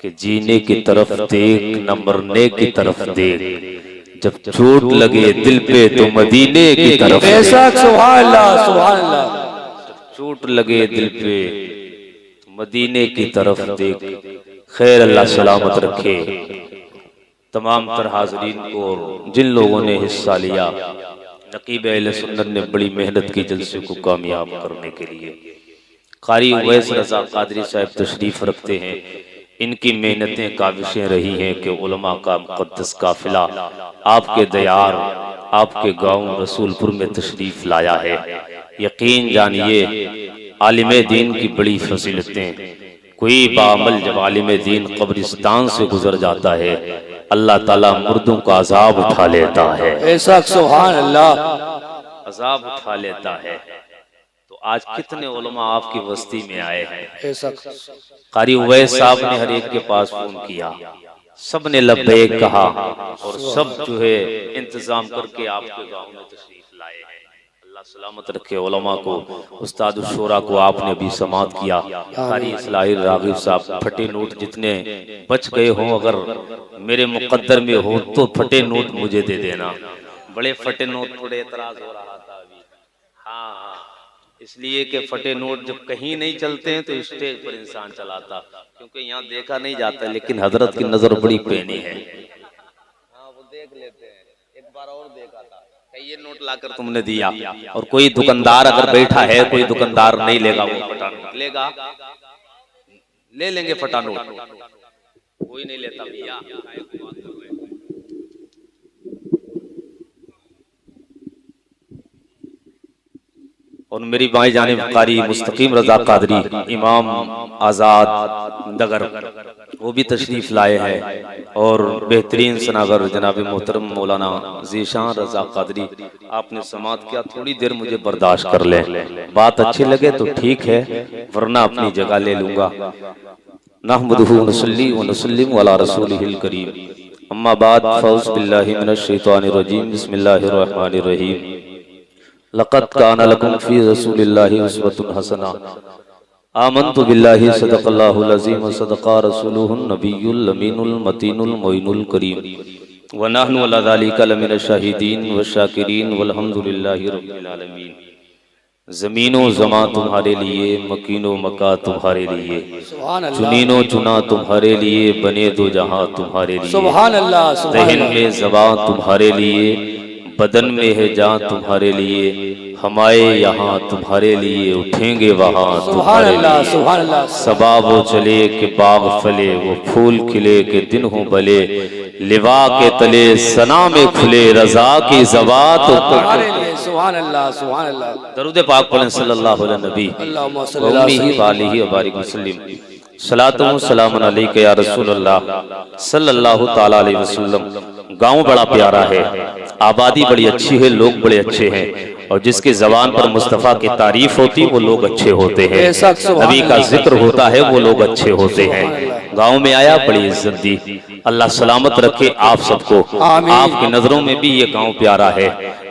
कि जीने की तरफ देख न मरने की तरफ देख, जब चोट लगे दिल पे तो मदीने की तरफ देख। सुभान अल्लाह, सुभान अल्लाह। जब चोट लगे दिल पे तो मदीने की तरफ देख। खैर अल्लाह सलामत रखे तमाम तर हाजरीन को। जिन लोगों ने हिस्सा लिया, नकीब अहले सुन्नत ने बड़ी मेहनत की जलसे को कामयाब करने के लिए। कारी उवैस रज़ा कादरी साहब तशरीफ रखते हैं। इनकी मेहनतें काविशें रही हैं कि उलमा का मुक़द्दस काफिला आपके दयार आपके गांव रसूलपुर में तशरीफ लाया है। यकीन जानिए आलिम दीन की बड़ी फजीलतें। कोई बामल जब आलिम दीन कब्रिस्तान से गुजर जाता है, अल्लाह ताला मुर्दों का अजाब उठा लेता है। ऐसा सुभान अल्लाह, अजाब उठा लेता है। तो आज कितने उलमा आपकी बस्ती में आए हैं। ऐसा कारी उवैस साहब ने हर एक के पास फोन किया, सब ने लब्बैक कहा और सब जो है इंतजाम करके आपके गांव में तशरीफ लाए हैं। अल्लाह सलामत रखे उलमा को, उस्ताद शोरा को आपने भी समात किया। कारी इस्लाही रागिब साहब, फटे नोट जितने बच गए हों अगर मेरे मुकद्दर में हो तो फटे नोट मुझे दे देना। बड़े फटे नोट थोड़े एतराज हो रहा था अभी। हाँ, इसलिए कि फटे नोट जब कहीं नहीं चलते हैं तो स्टेज पर इंसान चलाता, क्योंकि यहाँ देखा नहीं जाता। लेकिन हजरत की नजर बड़ी पैनी है। हाँ, वो देख लेते हैं। एक बार और देखा था, ये नोट लाकर तुमने दिया। और कोई दुकानदार अगर बैठा है, कोई दुकानदार नहीं लेगा वो फटा नोट लेगा, ले लेंगे फटा नोट। कोई नहीं लेता भैया। और मेरी बाई जानिब कारी मुस्तकीम रजा कादरी इमाम आज़ाद नगर, वो भी तशरीफ लाए हैं। और बेहतरीन सनागर जनाब मोहतरम मौलाना ज़ीशान रजा कादरी, आपने समात किया। थोड़ी देर मुझे बर्दाश्त कर ले, बात अच्छी लगे तो ठीक है, वरना अपनी जगह ले लूंगा। नहमदुहु व नसल्ली व नसल्लिमु अला रसूलिहिल करीम, अम्मा बाद, फ़ौज़ बिल्लाहि मिनश शैतानिर रजीम, बिस्मिल्लाहिर रहमानिर रहीम। लक़द काना लकुम फ़ी रसूलिल्लाहि उस्वतुन हसना, आमन्तु बिल्लाहि सदक़ल्लाहुल अज़ीम व सदक़ा रसूलुहुन नबियुल अमीनुल मतीनुल मोइनुल करीम, व नहनु अला ज़ालिका लमिनश शाहिदीन व शाकिरीन वल्हम्दुलिल्लाहि रब्बिल आलमीन। ज़मीनो ज़मा तुम्हारे लिए, मकीनो मका तुम्हारे लिए, चुनीनो चुना तुम्हारे लिए, बने दो जहां तुम्हारे लिए। सुभान अल्लाह, दहन में ज़बान तुम्हारे लिए, बदन में है जान तुम्हारे लिए, हमारे यहाँ तुम्हारे लिए, उठेंगे वहाँ तुम्हारे लिए। सुभान अल्लाह, सबा वो चले के बाग फले, वो फूल खिले के दिन हो भले, लिवा के तले सना में खुले, रजा की ज़बा तो तुम्हारे लिए। सुभान अल्लाह, सुभान अल्लाह। दरूद पाक पढ़ें सल्लल्लाहु अलैहि नबी अल्लाहुम्मा सल्ली अलैहि व बारिक वसल्लम। सलातु सलामुन अलैका या रसूलल्लाह सल्लल्लाहु ताला अलैहि वसल्लम। गाँव बड़ा प्यारा है, आबादी बड़ी अच्छी है, लोग बड़े अच्छे हैं, और जिसकी जबान पर मुस्तफ़ा की तारीफ होती वो लोग अच्छे होते हैं, नबी का जिक्र होता है वो लोग अच्छे होते हैं। गांव में आया, बड़ी इज्जत दी। अल्लाह सलामत रखे आप सबको। आपकी नजरों में भी ये गांव प्यारा है।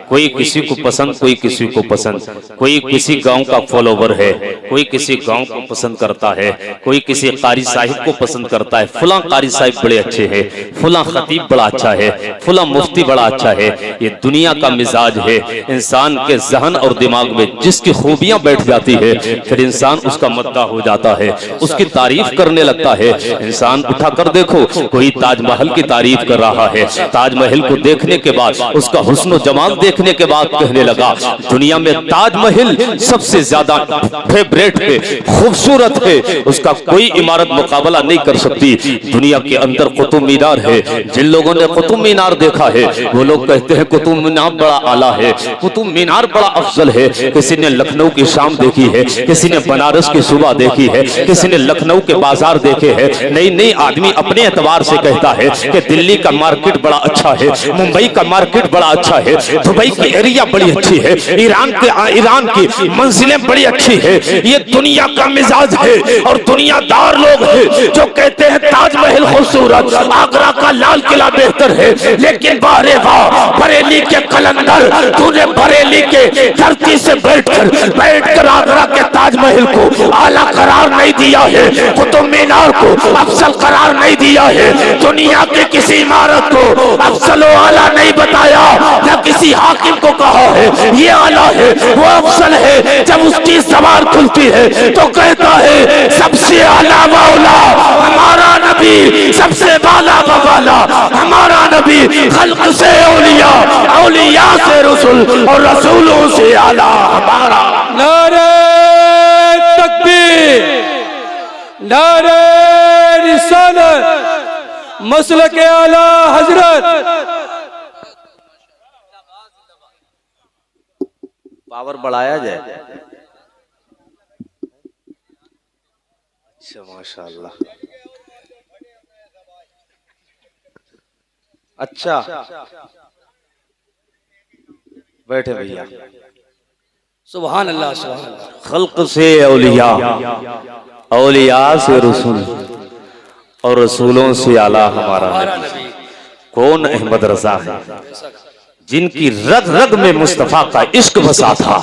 कोई किसी को पसंद, कोई किसी को पसंद, कोई किसी गांव का फॉलोवर है, कोई किसी गांव को पसंद करता है, कोई किसी कारी साहिब को पसंद करता है। फुला कारी साहिब बड़े अच्छे हैं, फुला खतीब बड़ा अच्छा है, फुला मुफ्ती बड़ा अच्छा है। ये दुनिया का मिजाज है। इंसान के जहन और दिमाग में जिसकी खूबियां बैठ जाती है, फिर इंसान उसका मद्दा हो जाता है, उसकी तारीफ करने लगता है। इंसान उठा कर देखो, कोई ताजमहल की तारीफ कर रहा है, ताजमहल को देखने के बाद उसका हुस्न जमाल देखने के बाद कहने लगा दुनिया में ताजमहल सबसे ज्यादा फेवरेट है, खूबसूरत है, उसका कोई इमारत मुकाबला नहीं कर सकती। दुनिया के अंदर कुतुब मीनार है। जिन लोगों ने कुतुब मीनार देखा है वो लोग कहते हैं कुतुब मीनार बड़ा आला है, कुतुब मीनार बड़ा अफजल है। किसी ने लखनऊ की शाम देखी है, किसी ने बनारस की सुबह देखी है, किसी ने लखनऊ के बाजार देखे हैं। नई नई आदमी अपने एतबार से कहता है कि दिल्ली का मार्केट बड़ा अच्छा है, मुंबई का मार्केट बड़ा अच्छा है, दुबई की एरिया बड़ी अच्छी है, ईरान की मंजिलें बड़ी अच्छी है। ये दुनिया का मिजाज है। और दुनियादार लोग हैं जो कहते हैं ताजमहल खूबसूरत, आगरा का लाल किला बेहतर है। लेकिन बारे वाह बरेली के कलंदर, तूने बरेली के धरती से बैठकर आगरा के ताजमहल को आला करार नहीं दिया है, कुतुब मीनार को अफसल करार नहीं दिया है, दुनिया के किसी इमारत को अफसल आला नहीं बताया, न किसी हाकिम को कहा है ये आला है वो अफसल है। जब उसकी ज़बान खुलती है तो कहता है सबसे आला मौला हमारा नबी, सबसे बाला बवाला हमारा नबी, खल्क से औलिया, औलिया से रसूल और रसूलों से आला हमारा। नारे तकबीर, नारे रिसालत, मसलक आला हजरत। पावर बढ़ाया जाए। अच्छा माशाअल्लाह। अच्छा बैठे भैया। सुभान अल्लाह, सुभान अल्लाह। खल्क से औलिया, औलिया से रसूल और रसूलों से आला हमारा नबी। कौन अहमद रजा है जिनकी रग रग में मुस्तफा का इश्क बसा था।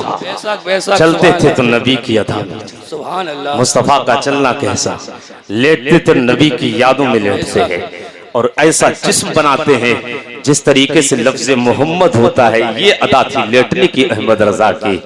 चलते थे तो नबी की अदा में, सुभान अल्लाह। मुस्तफा का चलना कैसा, लेटते तो नबी की यादों में लेटते हैं, और ऐसा जिस्म बनाते हैं जिस तरीके से लफ्ज मोहम्मद होता है, ये अदा थी लेटने की अहमद रजा की।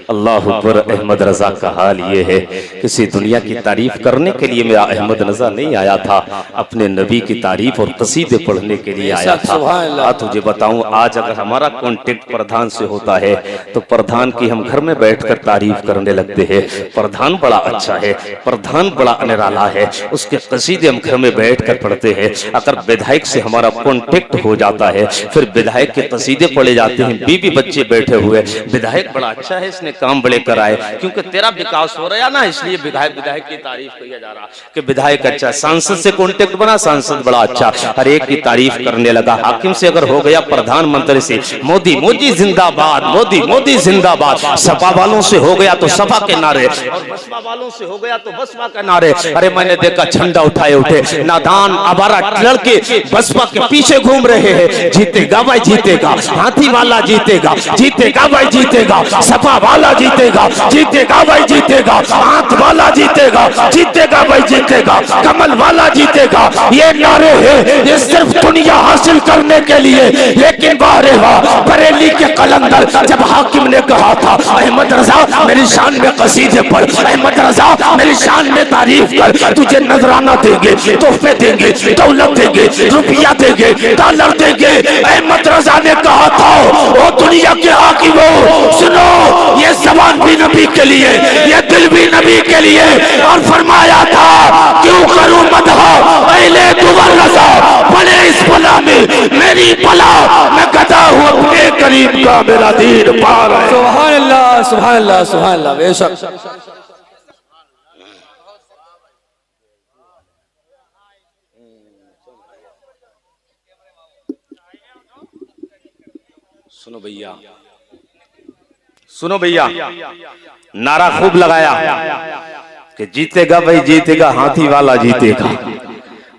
अल्लाह अकबर। अहमद रजा का हाल ये है, किसी दुनिया की तारीफ करने के लिए मेरा अहमद रजा नहीं आया था, अपने नबी की तारीफ और कसीदे पढ़ने के लिए आया था। तुझे बताऊं, आज अगर हमारा कॉन्टेक्ट प्रधान से होता है तो प्रधान की हम घर में बैठकर तारीफ करने लगते हैं। प्रधान बड़ा अच्छा है, प्रधान बड़ा निराला है, उसके कसीदे हम घर में बैठकर पढ़ते हैं। अगर विधायक से हमारा कॉन्टेक्ट हो जाता है, फिर विधायक के कसीदे पढ़े जाते हैं, बीवी बच्चे बैठे हुए, विधायक बड़ा अच्छा है, इसने काम बड़े कराए, क्योंकि तेरा विकास हो रहा है ना, इसलिए विधायक विधायक की तारीफ किया जा रहा कि विधायक अच्छा। सांसद से कॉन्टेक्ट बना, सांसद बड़ा अच्छा, हर एक की तारीफ करने लगा। हाकिम से अगर हो गया, प्रधानमंत्री से मोदी मोदी जिंदाबाद, मोदी मोदी जिंदाबाद। सपा वालों से हो गया तो सपा के नारे, और बसपा वालों से हो गया तो बसपा के नारे। अरे मैंने देखा झंडा उठाए उठे नादान आवारा लड़के बसपा के पीछे घूम रहे हैं। जीतेगा भाई जीतेगा, हाथी वाला जीतेगा, जीतेगा भाई जीतेगा, सपा वाला जीतेगा, जीतेगा भाई जीतेगा, हाथ वाला जीतेगा, जीतेगा भाई जीतेगा, कमल वाला जीतेगा। ये नारे हैं ये सिर्फ दुनिया हासिल करने के लिए। लेकिन बारे वाह, बरेली के कलंदर जब हाकिम ने कहा था अहमद रजा मेरी शान में कसीदे पढ़, अहमद रजा मेरी शान में तारीफ कर, तुझे नजराना देंगे, तोहफे देंगे, दौलत देंगे, रुपया देंगे, डॉलर देंगे। अहमद रजा ने कहा था ओ दुनिया के हाकिमों सुनो, ये ज़बान भी नबी के लिए, ये दिल भी नबी के लिए, और फरमाया था क्यों करूं मदह अहले दुबर रजा, बड़े इस बला में मेरी बला, मैं गदा हूं अपने करीब का, मेरा दीन पार है। सुभान अल्लाह, सुभान अल्लाह, सुभान अल्लाह। बेशक सुनो भैया, सुनो भैया, नारा खूब लगाया कि जीतेगा भाई जीतेगा, हाथी वाला जीतेगा,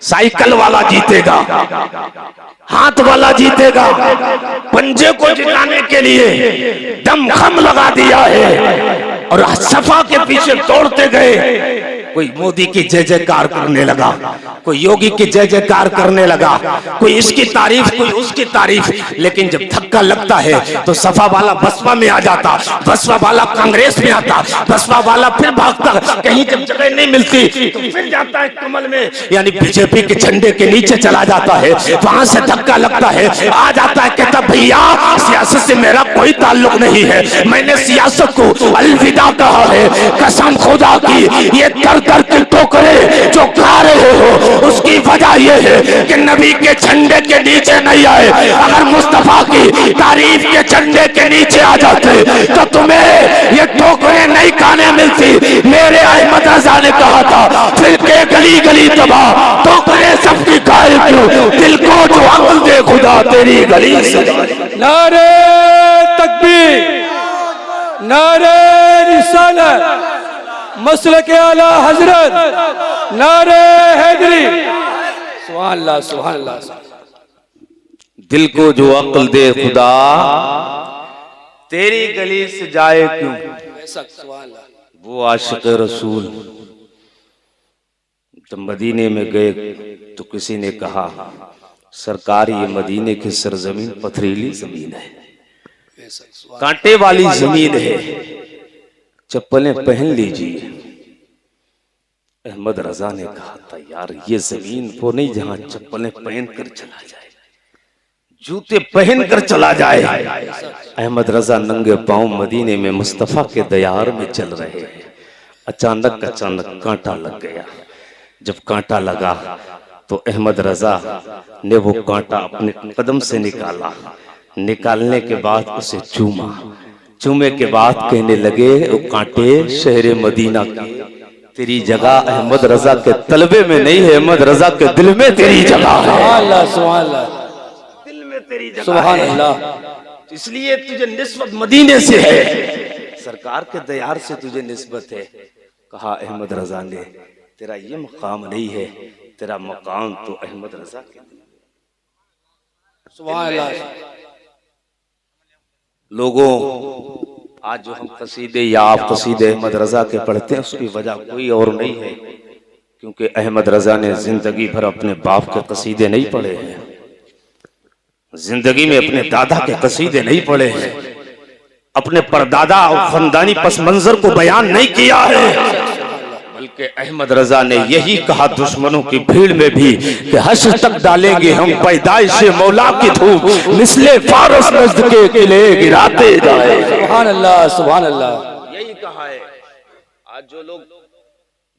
साइकिल वाला जीतेगा, हाथ वाला जीतेगा। पंजे को जिताने के लिए दमखम लगा दिया है और सपा के पीछे दौड़ते गए। कोई मोदी की जय जयकार करने लगा, कोई योगी की जय जयकार करने लगा, कोई इसकी तारीफ कोई उसकी तारीफ। लेकिन जब धक्का लगता है तो सपा वाला बसपा में आ जाता, बसपा वाला कांग्रेस में आता, बसपा वाला फिर भागता, कहीं जब जगह नहीं मिलती तो फिर जाता है कमल में, यानी बीजेपी के झंडे के नीचे चला जाता है। वहां से धक्का लगता है, आ जाता है, कहता भैया सियासत से मेरा कोई ताल्लुक नहीं है, मैंने सियासत को अलविदा कहा है, कसम खुदा की ये कर के टोकरे जो खा रहे हो उसकी वजह ये है कि नबी के झंडे के नीचे नहीं आए। अगर मुस्तफा की तारीफ के झंडे के नीचे आ जाते तो तुम्हें ये टोकरे नहीं खाने मिलती। मेरे अहमद रजा ने कहा था फिर के गली गली तबाह, टोकरे सबकी खाए क्यों, दिल को जो अक्ल दे खुदा तेरी गली से। नारे तकबीर, नारे रिसालत, मसलक आला हजरत, नारे हैदरी। सुभान अल्लाह, सुभान अल्लाह। दिल को जो अक्ल दे खुदा तेरी गली से जाए क्यों, वो आशिक रसूल जब मदीने में गए तो किसी ने कहा सरकार ये मदीने की सरजमीन पथरीली जमीन है, कांटे वाली जमीन है, चप्पलें पहन लीजिए। अहमद रजा ने कहा था यार ये जमीन वो नहीं जहां चप्पलें पहन कर चला जाए, जूते पहन कर चला जाए। अहमद रजा नंगे पांव मदीने में मुस्तफा के दयार में चल रहे हैं। अचानक कांटा लग गया। जब कांटा लगा तो अहमद रजा ने वो कांटा अपने कदम से निकाला। निकालने के बाद उसे चूमा। चूमे के बाद कहने लगे वो कांटे शहर मदीना की तेरी जगह अहमद रजा के तलबे में नहीं है, अहमद रजा के दिल में तेरी जगह है। सुभान अल्लाह, दिल में तेरी जगह सुभान है। अल्लाह। इसलिए तुझे निस्बत मदीने से है, सरकार के दयार से तुझे निस्बत है। कहा अहमद रजा ने तेरा ये मकाम नहीं है, तेरा मकाम तो अहमद रजा के सुभान अल्लाह। लोगों आज जो हम कसीदे या आप कसीदे अहमद रजा के पढ़ते हैं उसकी वजह कोई और नहीं है, क्योंकि अहमद रजा ने जिंदगी भर अपने बाप के कसीदे नहीं पढ़े हैं, जिंदगी में अपने दादा के कसीदे नहीं पढ़े हैं, अपने परदादा और खानदानी पस मंजर को बयान नहीं किया है, बल्कि अहमद रजा ने यही कहा दुश्मनों की भीड़ में भी कि हश्र तक डालेंगे हम पैदाइश मौला की धूप, मिसले फारस नज़्द के किले गिराते जाए। सुभान अल्लाह, सुभान अल्लाह। यही कहा है। आज जो लोग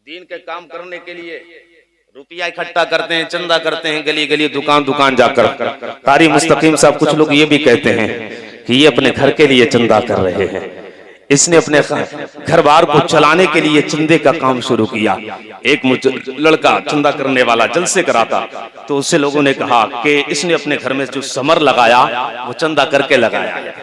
दीन के काम करने के लिए रुपया इकट्ठा करते हैं, चंदा करते हैं, गली गली दुकान दुकान जाकर, कारी मुस्तकीम साहब कुछ लोग ये भी कहते हैं कि ये अपने घर के लिए चंदा कर रहे हैं, इसने अपने घर बार को चलाने के लिए चंदे का काम शुरू किया। एक लड़का चंदा करने वाला जलसे कराता, तो उससे लोगों ने कहा कि इसने अपने घर में जो समर लगाया वो चंदा करके लगाया है,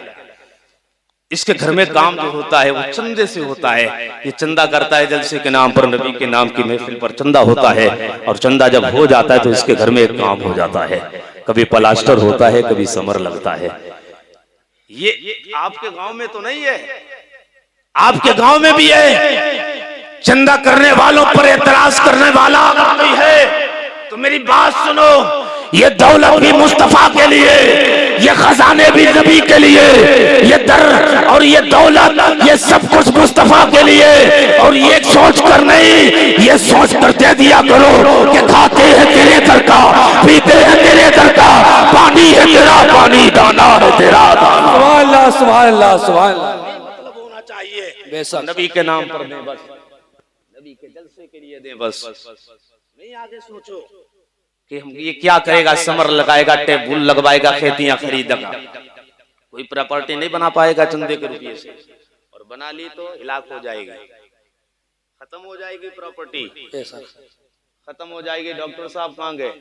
इसके घर में काम जो होता है वो चंदे से होता है। ये चंदा करता है जलसे के नाम पर, नबी के नाम की महफिल पर चंदा होता है, और चंदा जब हो जाता है तो इसके घर में एक काम हो जाता है, कभी प्लास्टर होता है, कभी समर लगता है। ये आपके गांव में तो नहीं है, आपके गांव में भी है। चंदा करने वालों पर एतराज करने वाला अगर कोई है तो मेरी बात सुनो, ये दौलत भी मुस्तफा के लिए, ये खजाने भी नबी के लिए, ये दर और ये दौलत ये सब कुछ मुस्तफा के लिए। और ये सोच कर नहीं, ये सोच कर दे दिया करो कि खाते हैं तेरे दर का, पीते हैं तेरे दर का, पानी है तेरा पानी, दाना है तेरा दाना। सुभान अल्लाह, सुभान अल्लाह, सुभान अल्लाह। बेशक नबी के नाम पर दें, बस नबी के जलसे के लिए दें, बस नहीं आगे सोचो कि हम ये क्या करेगा, समर लगाएगा, टेबुल लगवाएगा, खेतियां खरीदेगा, कोई प्रॉपर्टी नहीं बना पाएगा चंदे के रुपये से, और बना ली तो हिलाक हो जाएगी, खत्म हो जाएगी प्रॉपर्टी, खत्म हो जाएगी। डॉक्टर साहब कहाँ गए?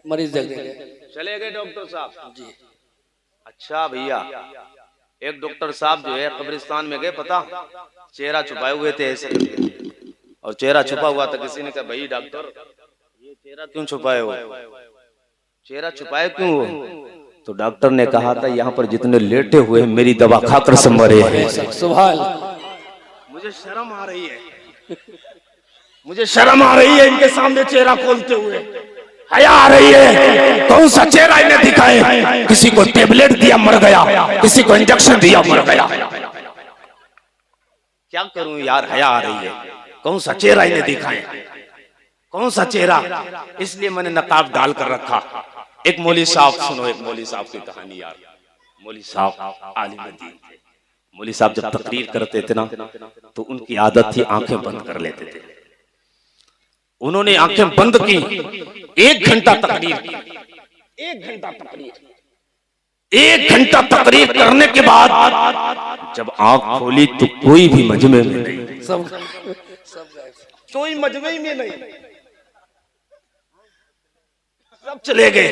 मरीज देख देंगे। चले गए डॉक्टर साहब जी। अच्छा भैया, एक डॉक्टर साहब जो है कब्रिस्तान में गए, पता चेहरा छुपाए हुए थे ऐसे, और चेहरा छुपा हुआ था। किसी ने कहा भाई डॉक्टर ये चेहरा क्यों छुपाए हो, चेहरा छुपाए क्यों हो? तो डॉक्टर ने कहा था यहाँ पर जितने लेटे हुए मेरी दवा खाकर से मरे हैं। सुभान। मुझे शर्म आ रही है, मुझे शर्म आ रही है इनके सामने चेहरा खोलते हुए, हया आ रही है। कौन सा चेहरा इन्हें दिखाए? किसी को टेबलेट दिया मर गया, किसी को इंजेक्शन दिया मर गया। क्या करूं यार, हया आ रही है। कौन सा चेहरा इन्हें दिखाए, कौन सा चेहरा? इसलिए मैंने नकाब डाल कर रखा। एक मौली साहब, सुनो एक मौली साहब की कहानी यार। मौली साहब आलिम दीन थे। मौली साहब जब तकरीर करते थे ना तो उनकी आदत थी आंखें बंद कर लेते थे। उन्होंने आंखें बंद की, 1 घंटा तकरीर की, 1 घंटा तकरीर, 1 घंटा तकरीर करने के बाद जब आंख खोली तो कोई भी मजमे में नहीं, सब कोई मजमे में नहीं, सब चले गए।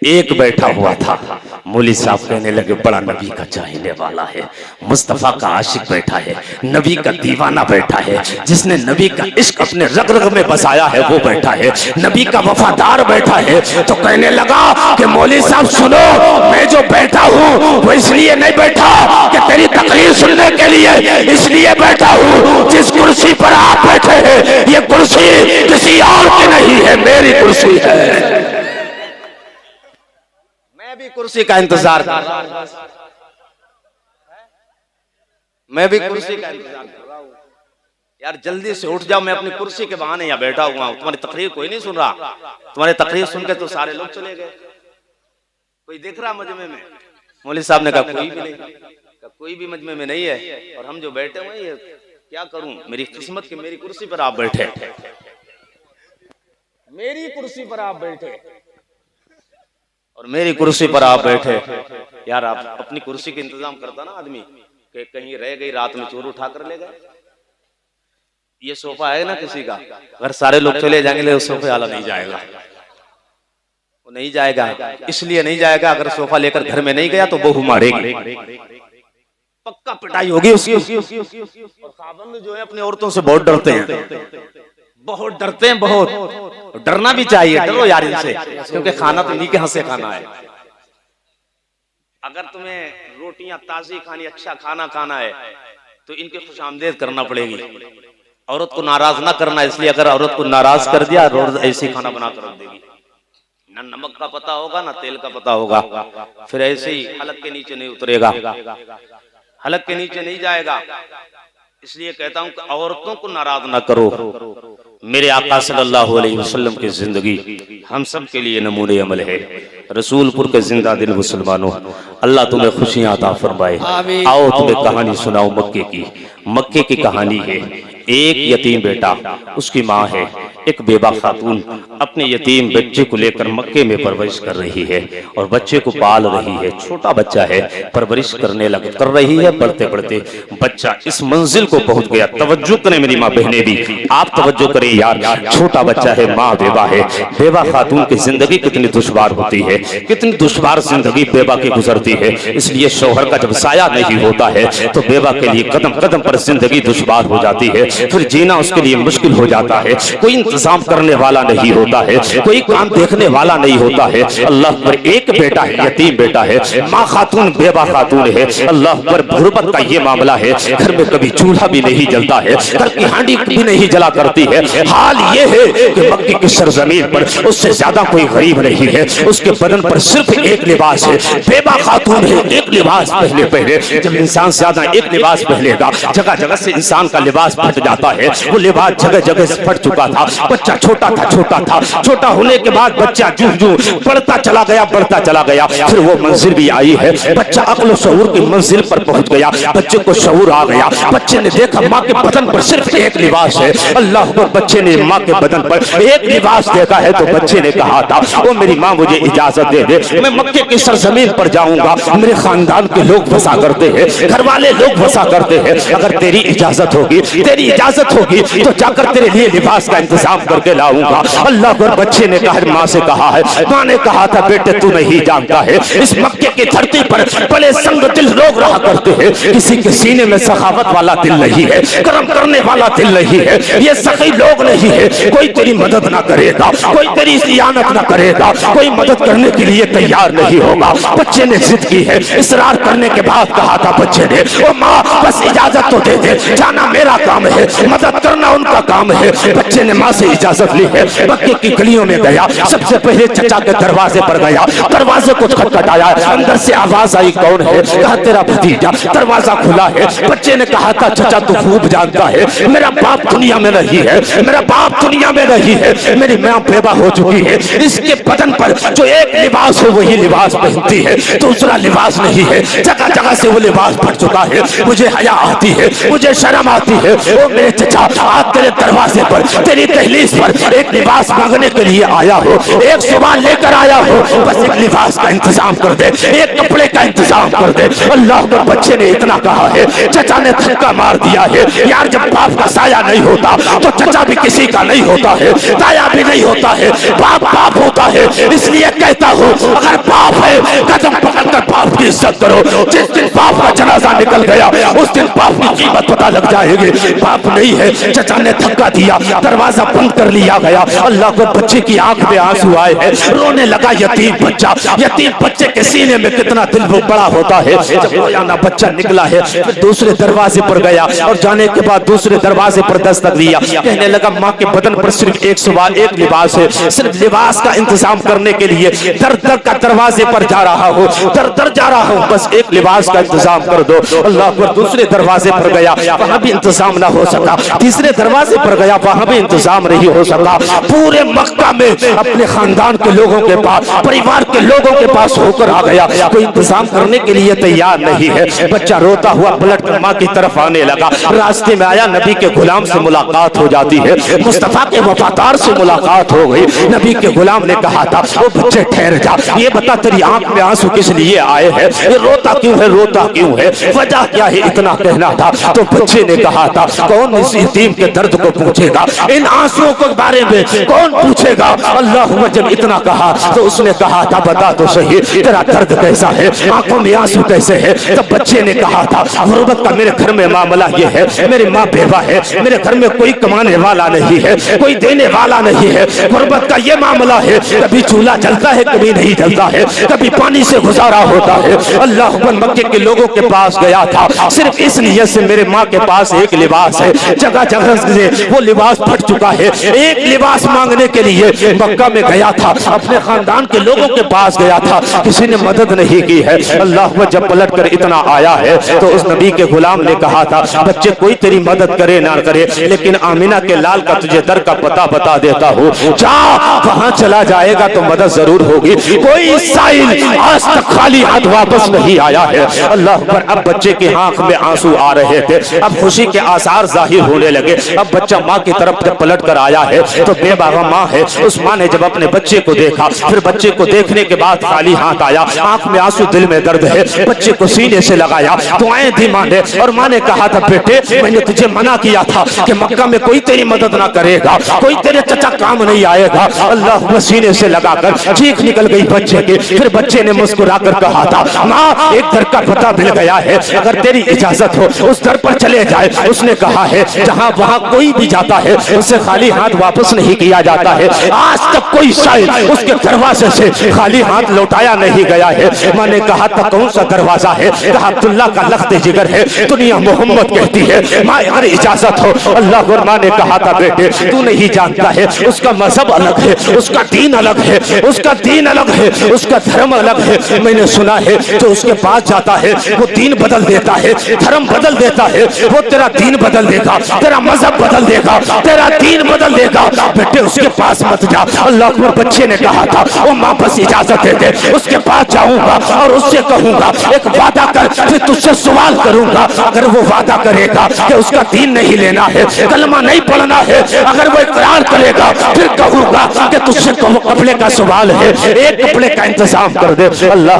एक बैठा हुआ था। मौली साहब कहने लगे बड़ा नबी का चाहने वाला है, मुस्तफा का आशिक बैठा है, नबी का दीवाना बैठा है, जिसने नबी का इश्क अपने रग रग में बसाया है वो बैठा है, नबी का वफादार बैठा है। तो कहने लगा कि मौली साहब सुनो, मैं जो बैठा हूँ वो इसलिए नहीं बैठा कि तेरी तकरीर सुनने के लिए, इसलिए बैठा हूँ जिस कुर्सी पर आप बैठे हैं ये कुर्सी किसी और की नहीं है, मेरी कुर्सी है। मैं भी कुर्सी का इंतजार कर रहा हूं, मैं भी कुर्सी का इंतजार कर रहा हूं। यार जल्दी से उठ जाओ, मैं अपनी कुर्सी के बहाने यहाँ बैठा हुआ हूं, तुम्हारी तकरीर कोई नहीं सुन रहा। तुम्हारी तकरीर सुन के तो सारे लोग चले गए, कोई देख रहा मजमे में? मौलवी साहब ने कहा कोई भी नहीं, कोई भी मजमे में नहीं है, और हम जो बैठे हुए ये क्या करूं, मेरी किस्मत की मेरी कुर्सी पर आप बैठे, मेरी कुर्सी पर आप बैठे और मेरी कुर्सी पर आप बैठे। यार आप अपनी कुर्सी का इंतजाम करता ना आदमी, कि कहीं रह गई रात में चोर उठा कर ले गए। ये सोफा है ना किसी का, अगर सारे लोग चले जाएंगे तो सोफे वाला नहीं जाएगा, वो नहीं जाएगा। इसलिए नहीं जाएगा, अगर सोफा लेकर घर में नहीं गया तो बहू मारेगी, पक्का पिटाई होगी उसकी। और खावंद जो है अपनी औरतों से बहुत डरते हैं, बहुत डरते हैं, बहुत डरना भी चाहिए। डरो यार इनसे, क्योंकि खाना तो इन्हीं के हाथ से खाना है। अगर तुम्हें रोटियां ताजी खानी, अच्छा खाना खाना है तो इनके खुशामदेद करना पड़ेगी। औरत को नाराज ना करना, इसलिए अगर औरत को नाराज कर दिया रोज ऐसे खाना बना कर रख देगी, ना नमक का पता होगा ना तेल का पता होगा, फिर ऐसे ही हलक के नीचे नहीं उतरेगा, हलक के नीचे नहीं जाएगा। इसलिए कहता हूं कि औरतों को नाराज ना करो। मेरे आका सल्लल्लाहु अलैहि वसल्लम की जिंदगी हम सब के लिए नमूने अमल है। रसूलपुर के जिंदा दिल मुसलमानों, अल्लाह तुम्हें खुशियां अता फरमाए। आओ तुम्हें कहानी सुनाओ मक्के की। मक्के की कहानी है, एक यतीम बेटा, उसकी माँ है, एक बेबा खातून अपने यतीम बच्चे को लेकर मक्के में परवरिश कर रही है और बच्चे को पाल रही है। छोटा बच्चा है, परवरिश कर रही है। बढ़ते बढ़ते बच्चा इस मंजिल को पहुंच गया। तवज्जो करें मेरी माँ बहने भी, आप तवज्जो करें यार। छोटा बच्चा है, माँ बेबा है। बेबा खातून की जिंदगी कितनी दुश्वार होती है, कितनी दुश्वार जिंदगी बेबा की गुजरती है। इसलिए शौहर का जब साया नहीं होता है तो बेबा के लिए कदम कदम पर जिंदगी दुश्वार हो जाती है, फिर जीना उसके लिए मुश्किल हो जाता है। कोई इंतजाम करने वाला नहीं होता है, कोई काम देखने वाला नहीं होता है। अल्लाह पर एक बेटा है, यतीम बेटा है, माँ खातून बेबा खातून है। अल्लाह पर गुर्बत का ये मामला है, घर में कभी चूल्हा भी नहीं जलता है, घर की हांडी भी नहीं जला करती है। हाल ये है कि मक्के की सरजमीन पर उससे ज्यादा कोई गरीब नहीं है। उसके बदन पर सिर्फ एक लिबास है, बेबा खातून है। एक लिबास पहले जब इंसान ज्यादा एक लिबास पहनेगा, जगह जगह से इंसान का लिबास फट जाता है। वो लिबास जगह जगह से फट चुका था। बच्चा छोटा था, छोटा होने के बाद बच्चा जूं जूं बढ़ता चला गया, फिर वो मंजिल भी आई है। बच्चा अक्ल शऊर की मंजिल पर पहुंच गया, बच्चे को शऊर आ गया। बच्चे ने देखा माँ के बदन पर सिर्फ एक लिबास है। अल्लाह पर बच्चे ने माँ के बदन पर एक लिबास देखा है तो बच्चे ने कहा था, वो मेरी माँ मुझे इजाजत दे दे, मैं मक्के की सरजमीन पर जाऊंगा। मेरे खानदान के लोग बसा करते हैं, घर वाले लोग बसा करते हैं, अगर तेरी इजाजत होगी तो जाकर तेरे लिए लिबास का इंतजाम करके लाऊंगा। अल्लाह पर बच्चे ने कहा, माँ से कहा है, माँ ने कहा था बेटे तू नहीं जानता है, इस मक्के की धरती पर बड़े संग दिल लोग रहा करते हैं। किसी के सीने में सखावत वाला दिल नहीं है, कर्म करने वाला दिल नहीं है, ये सही लोग नहीं है। कोई तेरी मदद ना करेगा, कोई तेरी इयानत ना करेगा, कोई मदद करने के लिए तैयार नहीं होगा। बच्चे ने जिद की है, इसरार करने के बाद कहा था बच्चे ने, ओ माँ बस इजाजत तो दे दे, जाना मेरा काम है, मदद करना उनका काम है। बच्चे ने माँ से इजाजत ली है, मक्के की गलियों में गया। सबसे पहले चचा के दरवाजे पर गया, दरवाजे को खटखटाया, अंदर से आवाज आई कौन है? कहा तेरा भतीजा। दरवाजा खुला है। बच्चे ने कहा था चचा तू खूब जानता है, मेरा बाप दुनिया में नहीं है, मेरा बाप दुनिया में नहीं है, मेरी माँ बेबा हो चुकी है। इसके बदन पर जो एक लिबास हो वही लिबास पहनती है, दूसरा लिबास नहीं है। जगह जगह से वो लिबास फट चुका है। मुझे हया आती है, मुझे शर्म आती है। ओ मेरे चचा, आज तेरे दरवाजे पर, तेरी दहलीज पर एक लिबास मांगने के लिए आया हो, एक सवाल लेकर आया हो, बस एक लिबास का इंतजाम कर दे, एक कपड़े का इंतजाम कर दे। अल्लाह के बच्चे ने इतना कहा है, चचा ने धक्का मार दिया है। यार जब बाप का साया नहीं होता तो चचा भी किसी का नहीं होता है, ताया भी नहीं होता है, बाप बाप होता है। इसलिए कहता हूँ अगर बाप है कदम पकड़कर बाप की इज्जत करो। जिस दिन बाप का जनाजा निकल गया उस दिन बाप की कीमत पता लग जाएगी। बाप नहीं है, चचा ने धक्का दिया, दरवाजा बंद कर लिया गया। अल्लाह के बच्चे की आंख में आंसू आए हैं, रोने लगा यतीम बच्चा। यतीम बच्चे के सीने में कितना दिल बड़ा होता है। जब रोयाना बच्चा निकला है फिर दूसरे दरवाजे पर गया और जाने के बाद दूसरे दरवाजे पर दस्तक दिया। कहने लगा माँ के बदन पर सिर्फ एक सवाल, एक लिबास है, सिर्फ लिबास का इंतजाम करने के लिए दर दर का दरवाजे पर जा रहा हूँ, दर दर जा रहा हूँ, बस एक लिबास का इंतजाम कर दो। अल्लाह पर दूसरे दरवाजे पर गया, वहां भी इंतजाम ना हो सका। तीसरे दरवाजे पर गया, वहां भी इंतजाम नहीं हो सका। पूरे मक्का में अपने खानदान के लोगों के पास, परिवार के लोगों के पास होकर आ गया, कोई इंतजाम करने के लिए तैयार नहीं है। बच्चा रोता हुआ पलट कर माँ की तरफ आने लगा। रास्ते में आया, नबी के गुलाम से मुलाकात हो जाती है, मुस्तफा के वफादार से मुलाकात हो गई। नबी के गुलाम ने कहा था, वो बच्चे ठहर जा, ये बता तेरी आंख में आंसू किस लिए आए हैं, ये रोता क्यों है, रोता क्यों है, वजह क्या है, इतना कहना था। तो बच्चे ने कहा था, कौन इस यतीम के दर्द को पूछेगा, इन आंसुओं के बारे में कौन पूछेगा। अल्लाह जब इतना कहा तो उसने कहा था, बता तो सही तेरा दर्द कैसा है, आंखों में आंसू कैसे है। तब बच्चे ने कहा था, गुर्बत का मेरे घर में मामला ये है, मेरी माँ बेवा है, मेरे घर में कोई कमाने वाला नहीं है, कोई देने वाला नहीं है, गुर्बत का ये मामला है। कभी चूल्हा जलता है, कभी नहीं जलता है, कभी पानी से गुजारा होता है। अल्लाह मक्के के लोगों के पास गया था सिर्फ इस नियत से, मेरे माँ के पास एक लिबास है, जगह जगह से वो लिबास फट चुका है। एक लिबास मांगने के लिए मक्का में गया था, अपने खानदान के लोगों के पास गया था, किसी ने मदद नहीं की है। अल्लाह जब पलट कर इतना आया है तो उस नबी के गुलाम ने कहा था, बच्चे कोई तेरी मदद करे ना करे, लेकिन आमिना के लाल का तुझे दर का पता बता देता हूँ, जा वहां चला जाएगा तो मदद जरूर होगी। कोई साइल आज तक खाली हाथ वापस नहीं आया है। अल्लाह पर अब बच्चे की आंख में आंसू आ रहे थे, अब खुशी के आसार जाहिर होने लगे। अब बच्चा माँ की तरफ जब पलट कर आया है तो बेबागा माँ है, उस माँ ने जब अपने बच्चे को देखा, फिर बच्चे को देखने के बाद खाली हाथ आया, आंख में आंसू, दिल में दर्द है, बच्चे को सीने से लगाया, दुआएं दी माँ ने। और माँ ने कहा था, बेटे मैंने तुझे मना किया था कि मक्का में कोई तेरी मदद ना करेगा, कोई तेरे चचा काम नहीं आएगा। अल्लाह सीने से लगाकर चीख निकल गई बच्चे की। फिर बच्चे ने मुस्कुरा कर कहा था, माँ एक दर का पता मिल गया है, अगर तेरी इजाजत हो उस दर पर चले जाए। उसने कहा है, जहाँ वहाँ कोई भी जाता है उसे खाली हाथ वापस नहीं किया जाता है। आज तक कोई शायद उसके दरवाजे से खाली हाथ लौटाया नहीं गया है। मैंने कहा था, कौन सा दरवाजा है? कहा, अब्दुल्ला का लख्त जिगर है, दुनिया मोहम्मद कहती है, माँ यार इजाजत हो। अल्लाह और माँ ने कहा था, बेटे तू नहीं जानता है, उसका मजहब अलग है, उसका दीन अलग है, उसका दीन अलग है, उसका धर्म अलग है। मैंने सुना है जो उसके पास जाता है वो दीन बदल देता है, धर्म बदल देता है, वो तेरा दीन बदल देगा, तेरा मजहब बदल देगा, तेरा दीन बदल देगा। बेटे उसके पास मत जा। अल्लाह अकबर। बच्चे ने कहा था, वो माँ बस इजाजत दे दे, उसके पास जाऊंगा और उससे कहूंगा एक वादा कर, फिर तुझसे सवाल करूंगा। अगर वो वादा करेगा कि उसका दीन नहीं लेना है, कलमा नहीं पढ़ना है, अगर वो इकरार करेगा फिर कहूंगा कि तुझसे कपड़े का सवाल है, एक कपड़े का इंतजाम कर दे। अल्लाह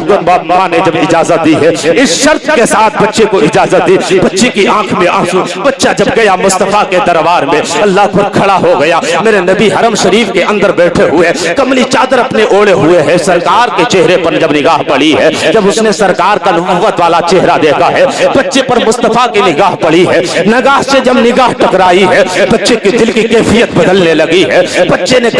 माँ ने जब इजाजत दी है, इस शर्त के साथ बच्चे को इजाजत दी। बच्चे की आंख में आंसू। बच्चा जब गया मुस्तफा के दरबार में, अल्लाह पर खड़ा हो गया। मेरे नबी हरम शरीफ के अंदर बैठे हुए, कमली चादर अपने ओढ़े हुए है। सरकार के चेहरे पर जब निगाह पड़ी है, जब उसने सरकार का नबुव्वत वाला चेहरा देखा है, बच्चे पर मुस्तफा की निगाह पड़ी है। निगाह से जब निगाह टकराई है, बच्चे के दिल की कैफियत बदलने लगी है। बच्चे ने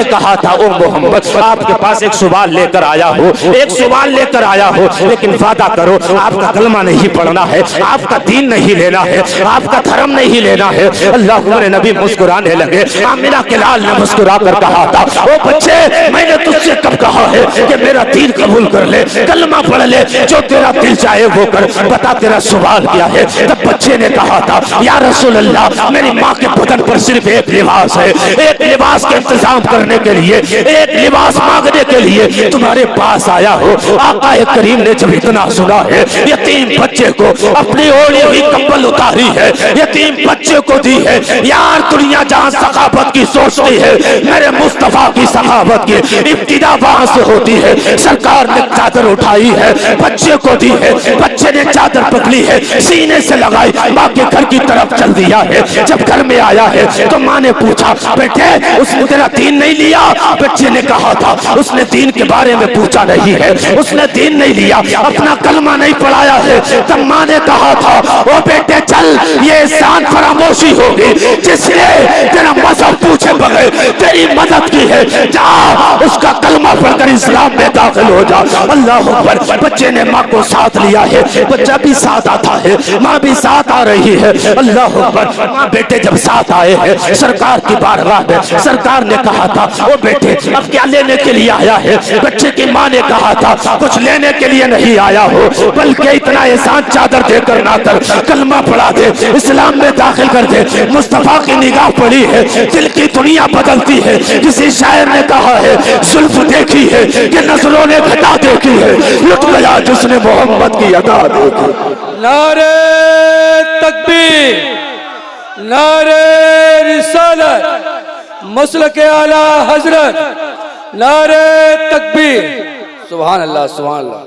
कहा था, ओ मोहम्मद, आपके पास एक सवाल लेकर आया हो, एक सवाल लेकर आया हो, लेकिन वादा करो आपका कलमा नहीं पढ़ना है, आपका दीन नहीं लेना है, आपका धर्म नहीं लेना है। अल्लाह मेरे नबी मुस्कुराने लगे। आमिना के लाल ने मुस्कुरा कर कहा था, ओ बच्चे, मैंने तुझसे कब कहा है कि मेरा दीन कबूल कर ले, कलमा पढ़ ले, जो तेरा दिल चाहे वो कर, बता तेरा सवाल क्या है। तब बच्चे ने कहा था, या रसूल अल्लाह, मेरी माँ के बदन पर सिर्फ एक लिबास है, एक लिबास के इंतजाम करने के लिए, एक लिबास मांगने के लिए तुम्हारे पास आया हो। हो। आका करीम ने जब इतना सुना है, यतीम बच्चे को अपनी ओढ़ी हुई कंबल उतारी है, यतीम बच्चे को दी है। यार दुनिया जहां सखावत की सोचती है, मेरे मुस्तफा की सखावत की इब्तिदा वहां से होती है। सरकार ने चादर उठाई है, बच्चे को दी है, बच्चे ने चादर पकड़ी है, सीने से लगाई, माँ के घर की तरफ चल दिया है। जब घर में आया है तो माँ ने पूछा, बेटे उसने तेरा दीन नहीं लिया? बच्चे ने कहा था उसने दीन के बारे में पूछा नहीं है, उसने दीन नहीं लिया, अपना कलमा नहीं पढ़ाया है। तब माँ ने कहा था, ओ बेटे चल, ये एहसान फरामोशी होगी जिसने तेरा मजहब पूछे बगैर तेरी मदद की है। जा उसका कलमा पढ़कर इस्लाम में दाखिल हो जा। अल्लाह अकबर। बच्चे ने माँ को साथ लिया है, बच्चा भी साथ आता है, माँ भी साथ आ रही है। अल्लाह अकबर। माँ बेटे जब साथ आए हैं सरकार की बारगाह में, सरकार ने कहा था, ओ बेटे अब क्या लेने के लिए आया है? बच्चे की माँ ने कहा था, कुछ लेने के लिए नहीं आया हो, बल्कि इतना एहसान चादर देकर ना कर, कलमा पढ़ा दे, इस्लाम में दाखिल कर दे। मुस्तफा की निगाह पड़ी है, दिल की दुनिया बदलती है। किसी शायर ने कहा है, जुल्फ देखी है कि नजरों ने घटा देखी है, लुट गया जिसने मोहम्मद की अदा देखी। नारे तकबीर, नारे रिसालत, मसलके आला हजरत, नारे तकबीर। सुभान अल्लाह, सुभान अल्लाह।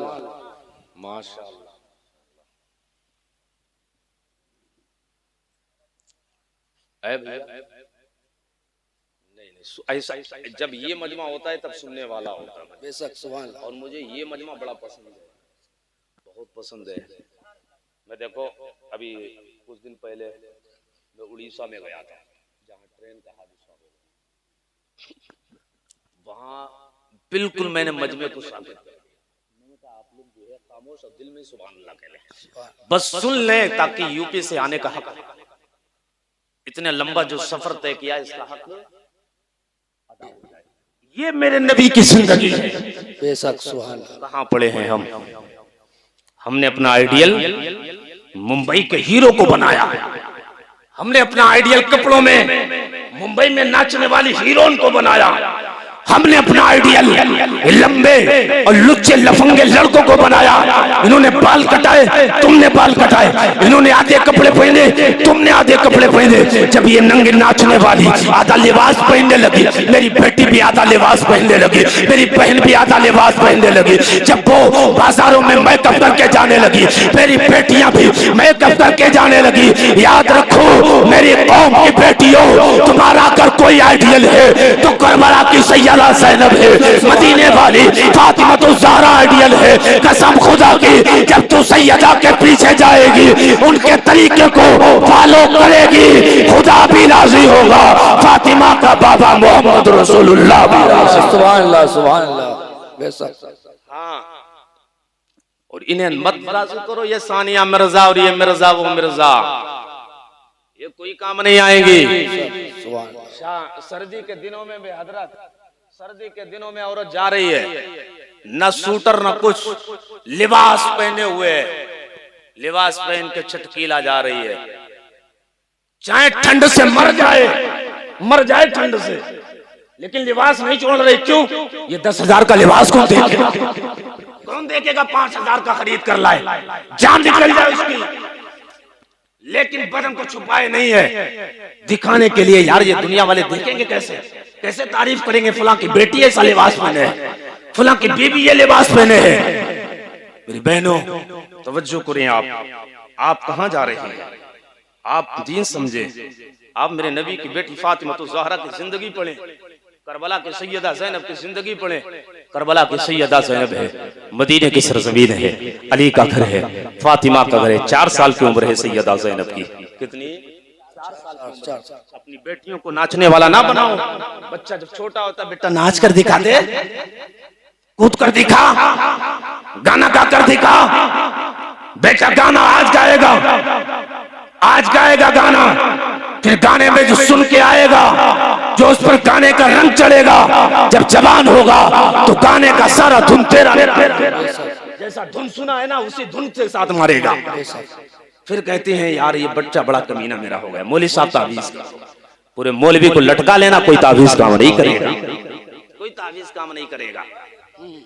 ऐसा जब ये मजमा होता है तब सुनने वाला होता है। बेशक, सुभान अल्लाह। और मुझे ये मजमा बड़ा पसंद है, बहुत पसंद है। मैं देखो अभी कुछ दिन पहले मैं उड़ीसा में गया था, जहाँ ट्रेन का हादसा हो गया। वहाँ बिल्कुल मैंने मजमे को साबित किया। मैंने कहा आप लोग जो है खामोश और दिल में सुभान अल्लाह कह लें, बस सुन लें, ताकि यूपी से आने का हक, इतने लंबा जो सफर तय किया इसका हक अदा हो जाए। ये मेरे नबी की जिंदगी है। बेशक, सुभान अल्लाह। कहाँ पड़े हैं हम? हमने अपना आइडियल मुंबई के हीरो को बनाया, हमने अपना आइडियल कपड़ों में मुंबई में नाचने वाली हीरोइन को बनाया, हमने अपना आइडियल लंबे और लुच्चे लफंगे लड़कों को बनाया। इन्होंने बाल कटाए, तुमने बाल कटाए, इन्होंने आधे कपड़े पहने, तुमने आधे कपड़े पहने। जब ये नंगे नाचने वाली आधा लिबास पहनने लगी, मेरी बेटी भी आधा लिबास पहनने लगी, मेरी बहन भी आधा लिबास पहनने लगी। जब वो बाजारों में मेकअप करके जाने लगी, मेरी बेटियां भी मेकअप करके जाने लगी। याद रखो मेरी कौम की बेटियों, तुम्हारा अगर कोई आइडियल है तो करबला की सैयदा ज़ैनब है, मदीने वाली फातिमा तो ज़हरा आइडियल है। कसम खुदा की, जब तू सैयदा के पीछे जाएगी, उनके तरीके को फॉलो करेगी, खुदा भी राजी होगा, फातिमा का बाबा मोहम्मद रसूलुल्लाह भी राजी। सुभान अल्लाह, सुभान अल्लाह। बेशक। हाँ, और इन्हें मत राजी करो, ये सानिया मिर्जा और ये मिर्जा वो मिर्जा, ये कोई काम नहीं आएगी। सुभान अल्लाह। सर्दी के दिनों में हजरत, सर्दी के दिनों में औरत जा रही है, न सूटर न कुछ, लिबास पहने हुए, लिबास पहन के चटकीला जा रही है, चाहे ठंड से मर जाए ठंड से, लेकिन लिबास नहीं छोड़ रही। क्यों? ये 10,000 का लिबास कौन देखेगा? कौन देखेगा? 5,000 का खरीद कर लाए, जान निकल जाए उसकी, लेकिन बदन को छुपाए नहीं है दिखाने के लिए। यार ये दुनिया वाले देखेंगे कैसे, कैसे तारीफ करेंगे, फलां की बेटी ऐसा लिबास पहने है, फलां की बीबी ये लिबास पहने है। मेरी बहनों तवज्जो करें, आप कहां जा रहे हैं? आप दीन समझे, आप मेरे नबी की बेटी फातिमा तो ज़हरा की जिंदगी पढ़े, करबला के सैयदा ज़ैनब की जिंदगी पढ़े। करबला की सैयदा ज़ैनब है, मदीने की सरजमीन है, अली का घर है, फातिमा का घर है। 4 साल की उम्र है सैयदा ज़ैनब की। कितनी? 4 साल। अपनी बेटियों को नाचने वाला ना बनाओ। बच्चा जब छोटा होता, बेटा नाच कर दिखा दे, कूद कर दिखा, गाना गा कर दिखा, बेटा गाना आज गाएगा गाना, फिर गाने में जो सुन के आएगा, जो उस पर गाने का रंग चढ़ेगा, जब जवान होगा तो गाने का सारा धुन तेरा जैसा धुन सुना है ना, उसी धुन के साथ मारेगा। फिर कहते हैं यार ये बच्चा बड़ा कमीना मेरा हो गया। मौलवी साहब तावीज, पूरे मौलवी को लटका लेना, कोई तावीज काम नहीं करेगा, कोई तावीज काम नहीं करेगा।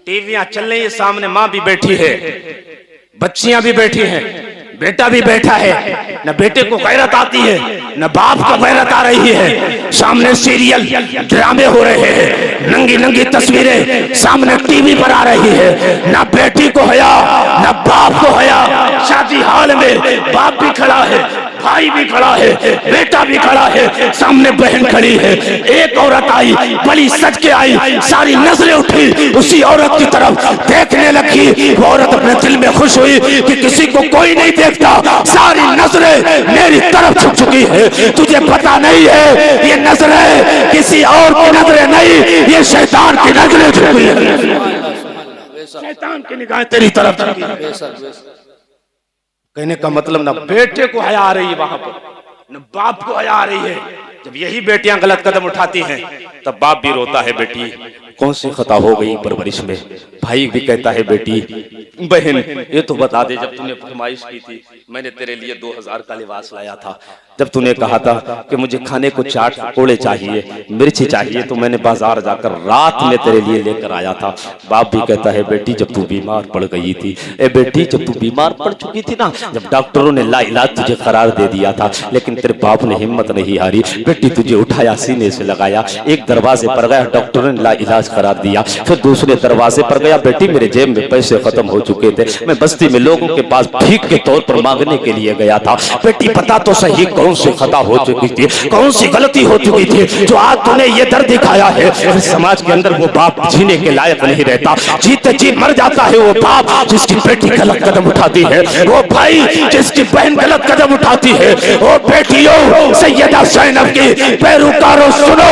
टीवियां चल रही है, सामने माँ भी बैठी है, बच्चियां भी बैठी हैं, बेटा भी बैठा है। न बेटे को गैरत आती है, न बाप को गैरत आ रही है। सामने सीरियल ड्रामे हो रहे हैं, नंगी नंगी तस्वीरें सामने टीवी पर आ रही है। न बेटी को हया, न बाप को हया। शादी हाल में बाप भी खड़ा है, भाई भी खड़ा है, बेटा भी खड़ा है, सामने बहन खड़ी है। एक औरत आई, बड़ी सज के आई, सारी नजरें उठी उसी औरत की तरफ, देखने लगी। वो औरत अपने दिल में खुश हुई कि किसी को कोई नहीं देखता, सारी नजरें मेरी तरफ झुक चुकी है। तुझे पता नहीं है, ये नजरें किसी और की नजरें नहीं, ये शैतान की नजरें झुकी है। शैतान की निगाहें तेरी तरफ झुकी है। बेशक बेशक। कहने का मतलब ना बेटे को हया आ रही है वहां पर, न बाप को हया आ रही है। जब यही बेटियां गलत कदम उठाती हैं तब बाप भी रोता है, बेटी कौन सी खता हो गई परवरिश में। भाई भी कहता है, बेटी बहन ये तो बता दे, जब तूने फरमाइश की थी मैंने तेरे लिए 2000 का लिबास लाया था, जब तूने कहा था कि मुझे खाने को चाट पकोड़े चाहिए, मिर्ची चाहिए, तो मैंने बाजार जाकर रात में तेरे लिए लेकर आया था। बाप भी कहता है, बेटी जब तू बीमार पड़ गई थी, ए बेटी जब तू बीमार पड़ चुकी थी ना, जब डॉक्टरों ने लाइलाज तुझे करार दे दिया था, लेकिन तेरे बाप ने हिम्मत नहीं हारी, बेटी तुझे उठाया, सीने से लगाया, एक दरवाजे पर गया, डॉक्टरों ने लाइलाज करार दिया, फिर दूसरे दरवाजे पर गया, बेटी मेरे जेब में पैसे खत्म हो चुके थे, मैं बस्ती में लोगों के पास भीख के तौर पर मांगने के लिए गया था। बेटी पता तो सही कौन सी खता हो चुकी थी, कौन सी गलती हो चुकी थी, जो आज तूने ये दर्द दिखाया है। फिर समाज के अंदर वो बाप जीने के लायक नहीं रहता, जीते जी मर जाता है वो बाप जिसकी बेटी गलत कदम उठाती है, वो भाई जिसकी बहन गलत कदम उठाती है। वो बेटियों, सैयदा ज़ैनब की पैरोकारों सुनो,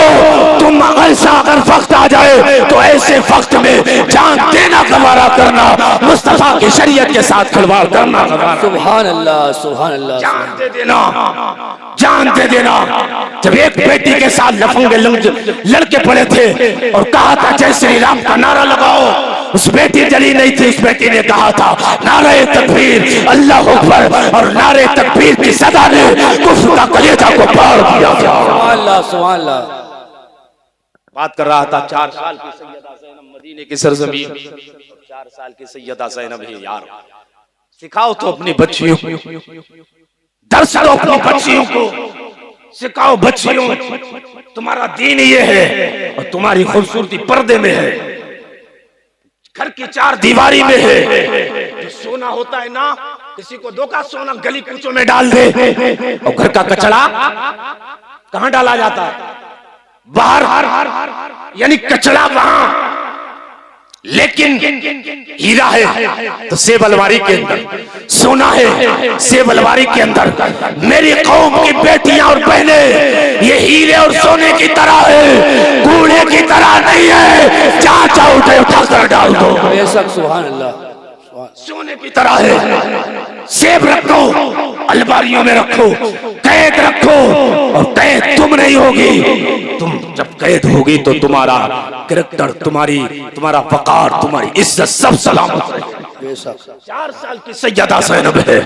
तुम ऐसा अगर वक्त आ जाए तो ऐसे वक्त में जान देना गवारा करना, मुस्तफा की शरीयत के साथ खिलवाड़ करना गवारा। सुभान अल्लाह सुभान अल्लाह। जान दे देना, जान दे देना। जब एक बेटी के साथ लफंगे लड़के पड़े थे और कहा था जय श्री राम का नारा लगाओ, उस बेटी जली नहीं थी, उस बेटी ने कहा था नारे तकबीर अल्लाह अकबर, और नारे तकबीर की सदा ने कुफ्र का कलेजा को पार किया। सुभान अल्लाह सुभान अल्लाह। बात कर रहा था 4 साल की सैयदा ज़ैनब, मदीने की सरजमीन, 4 साल की सैयदा ज़ैनब है यार। सिखाओ तो अपनी बच्चियों, दर्श दो अपनी बच्चियों को, सिखाओ बच्चियों, तुम्हारा दीन ये है और तुम्हारी खूबसूरती पर्दे में है, घर की 4 दीवारी में है। जो सोना होता है ना, किसी को धोखा सोना गली कूचों में डाल दे, और घर का कचरा कहां डाला जाता है? बाहर, यानी कचरा वहां, लेकिन हीरा है तो सेब अलमारी के अंदर, सोना है सेब अलमारी के अंदर। मेरी कौम की बेटियां और बहनें ये हीरे और सोने की तरह है, कूड़े की तरह नहीं है, जहां चाहो उठे उठाकर डाल दो। बेशक सुभान अल्लाह। सोने की तरह है। सेब रखो, अलमारियों में रखो, कैद रखो, और कैद तुम नहीं होगी। तुम जब कैद होगी तो तुम्हारा कैरेक्टर, तुम्हारा वकार, तुम्हारी इज्जत सब सलामत रहेगी। बेशक। 4 साल की सैयदा ज़ैनब है,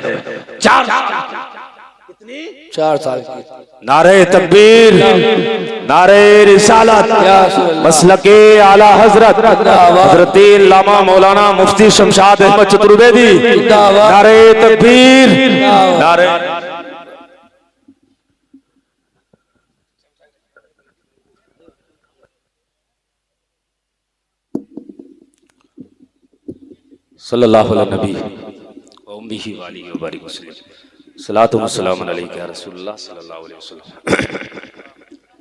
4 साल की। नारे तकबीर, नारे रिसालत, मसलके आला हजरत हजरत अल्लामा मौलाना मुफ्ती शमशाद अहमद चतुर्वेदी, नारे तकबीर, नारे। सल्लल्लाहु अलैहि नबी व उम्मिही व आलिहि व बारिक वसल्लम। सलातु व सलाम अलैका या रसूलुल्लाह सल्लल्लाहु अलैहि वसल्लम।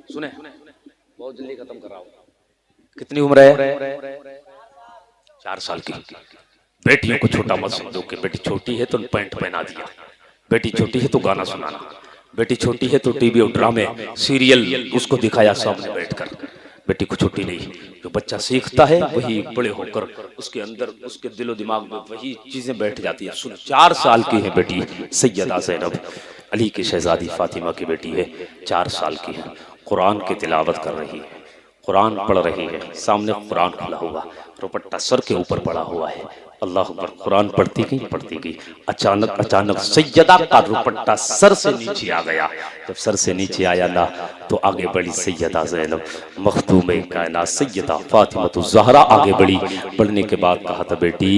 सुने, बहुत जल्दी खत्म कर रहा हूं। कितनी उम्र है? 4 साल की। बेटियों को छोटा मत समझो कि बेटी छोटी है तो पैंट पहना दिया, बेटी छोटी है तो गाना सुनाना, बेटी छोटी है तो टीवी और ड्रामे सीरियल उसको दिखाया सामने बैठकर। बेटी को छोटी नहीं, जो बच्चा सीखता है वही बड़े होकर उसके अंदर, उसके दिलो दिमाग में वही चीजें बैठ जाती है। सुन, 4 साल की है बेटी सैयदा ज़ैनब, अली की शहजादी फातिमा की बेटी है, 4 साल की है, कुरान की तिलावत कर रही है, कुरान पढ़ रही है, सामने कुरान खुला हुआ, दुपट्टा सर के ऊपर पड़ा हुआ है। अल्लाह अकबर, कुरान पढ़ती गई। अचानक सैयदा का दुपट्टा सर से नीचे आ गया। जब सर से नीचे आया ना तो आगे बढ़ी सैयदा ज़ैनब मखदूम कायनात सैयदा फातिमा ज़हरा आगे बढ़ी। बढ़ने के बाद कहा था, बेटी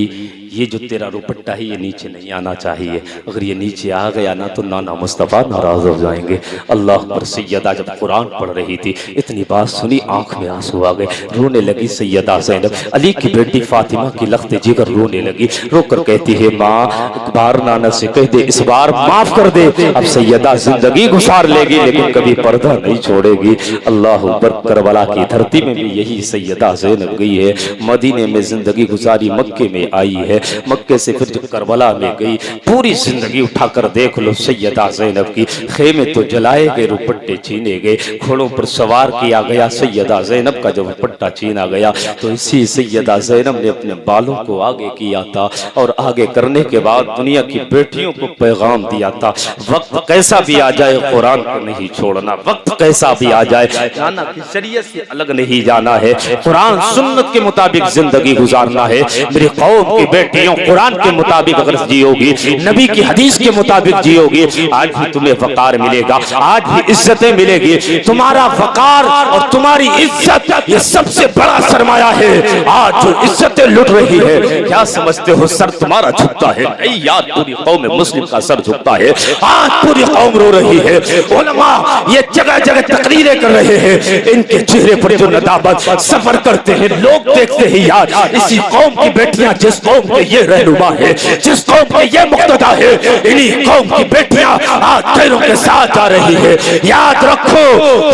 ये जो तेरा दुपट्टा है ये नीचे नहीं आना चाहिए, अगर ये नीचे आ गया ना तो नाना मुस्तफ़ा नाराज हो जाएंगे। अल्लाह अकबर। सैयदा जब कुरान पढ़ रही थी, इतनी बात सुनी, आंख में आंसू आ गए, रोने लगी सैयदा ज़ैनब। अली की बेटी फातिमा की लख्त जिगर रोने लगी, रोकर कहती है, माँ एक बार नाना से कह दे, इस बार माफ कर दे। अब सैयदा जिंदगी गुजार लेगी लेकिन कभी पर्दा नहीं छोड़ेगी। अल्लाह अकबर। करबला की धरती में भी यही सैयदा ज़ैनब गई है, मदीने में जिंदगी गुजारी, मक्के में आई है, मक्के से फिर जब करबला में गई, पूरी जिंदगी उठाकर देख लो सैयदा ज़ैनब की। खेमे तो जलाए गए, दुपट्टे छीने गए, घोड़ों पर सवार किया गया। सैयदा ज़ैनब का जब दुपट्टा छीना गया तो इसी सैयदा ज़ैनब ने अपने बालों को आगे किया था और आगे करने के बाद दुनिया की बेटियों को पैगाम दिया था, वक्त कैसा भी आ जाए कुरान को नहीं छोड़ना, वक्त कैसा भी आ जाए जाना की शरीयत से अलग नहीं जाना है, कुरान सुन्नत के मुताबिक जिंदगी गुजारना है। मेरी कौम की बेटियों, कुरान के मुताबिक अगर जियोगी, नबी की हदीस के मुताबिक जियोगी, आज भी तुम्हें वकार मिलेगा, आज भी इज्जतें मिलेगी। तुम्हारा वकार और तुम्हारी इज्जत ये सबसे बड़ा सरमाया है। आज जो इज्जतें लुट रही है, क्या समझते हो सर तुम्हारा झुकता है? नहीं यार, पूरी कौम मुस्लिम का सर झुकता है। आज पूरी कौम रो रही है, उलमा ये जगह जगह तकरीरें कर रहे हैं, इनके चेहरे पर जो नदाबत सफर करते हैं, लोग देखते हैं यार इसी कौम की बेटियां, जिस कौम के ये रहनुमा है, जिस कौम के ये मुक्तदा है, इन्हीं कौम की बेटियां आज खैरों के साथ आ रही है। याद रखो,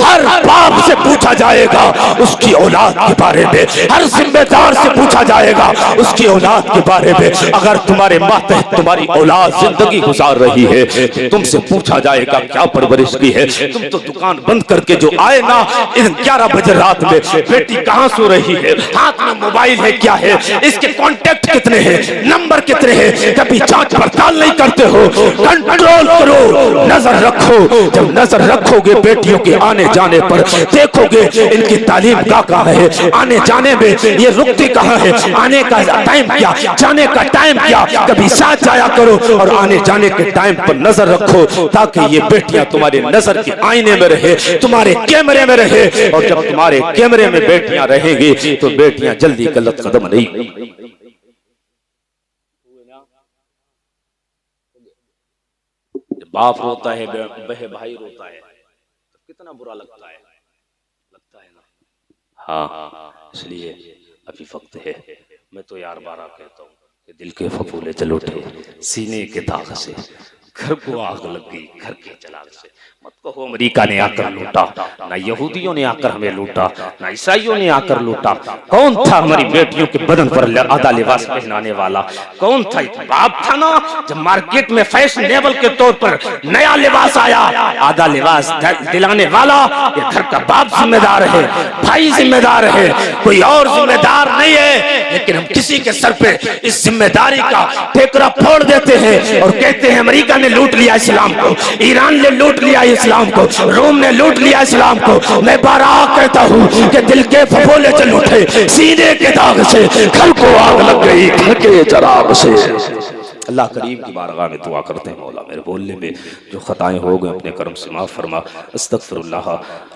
हर बाप से पूछा जाएगा उसकी औलाद के बारे में, हर जिम्मेदार से पूछा जाएगा उसकी औलाद के बारे में। अगर तुम्हारे मातहत तुम्हारी औलाद जिंदगी गुजार रही है, तुमसे पूछा जाएगा क्या परवरिश की है। तुम तो दुकान बंद करके जो आए ना 11 बजे रात में, बेटी कहाँ सो रही है, हाथ में मोबाइल है क्या है, इसके कॉन्टेक्ट कितने हैं, नंबर कितने हैं, कभी जांच पड़ताल नहीं करते हो। कंट्रोल करो, नजर रखो। जब नजर रखोगे बेटियों के आने जाने पर, देखोगे इनकी तालीम कहाँ है, आने जाने में ये रुकती कहाँ है, आने का टाइम क्या, जाने का टाइम क्या। कभी साथ जाया करो और आने जाने के टाइम पर नजर रखो, ताकि ये बेटियां तुम्हारे नजर के आईने में रहे, तुम्हारे कैमरे में रहे। और जब तुम्हारे कैमरे में बेटियां रहेंगी तो बेटियां जल्दी गलत कदम नहीं। बाप रोता है, बहे भाई रोता है, तो कितना बुरा लगता है ना। हाँ, इसलिए अभी वक्त है। मैं तो यार बारह कहता हूँ कि दिल के फफूले चल उठे, सीने के दाग से घर को आग लग गई, घर के जलाल से। मत कहो अमेरिका ने आकर लूटा, ना यहूदियों ने आकर हमें लूटा, ना ईसाइयों ने आकर लूटा। कौन था हमारी बेटियों के बदन पर आधा लिबास पहनाने वाला? कौन था? बाप था ना, जब मार्केट में फैशनेबल के तौर पर नया लिबास आया, आधा लिबास दिलाने वाला ये घर का बाप जिम्मेदार है, भाई जिम्मेदार है, कोई और जिम्मेदार नहीं है। लेकिन हम किसी के सर पे इस जिम्मेदारी का ठेकरा फोड़ देते हैं और कहते हैं अमेरिका ने लूट लिया इस्लाम को, ईरान ने लूट लिया इस्लाम को, रोम ने लूट लिया इस्लाम को। मैं बारहा कहता हूँ कि दिल के फफोले चल उठे, सीने के दाग से घर को आग लग गई, घर के चराग से। अल्लाह करीम की बारगाह में दुआ करते हैं, मौला मेरे बोलने में जो खताएं हो गए अपने करम से माफ फरमा। अस्तगफिरुल्लाह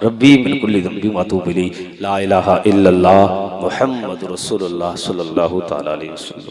रब्बी मिन कुल्ली ज़ंबि व अतूबु इलैहि, ला इलाहा इल्लल्लाह मुहम्मदुर रसूलुल्लाह सल्लल्लाहु तआला अलैहि वसल्लम।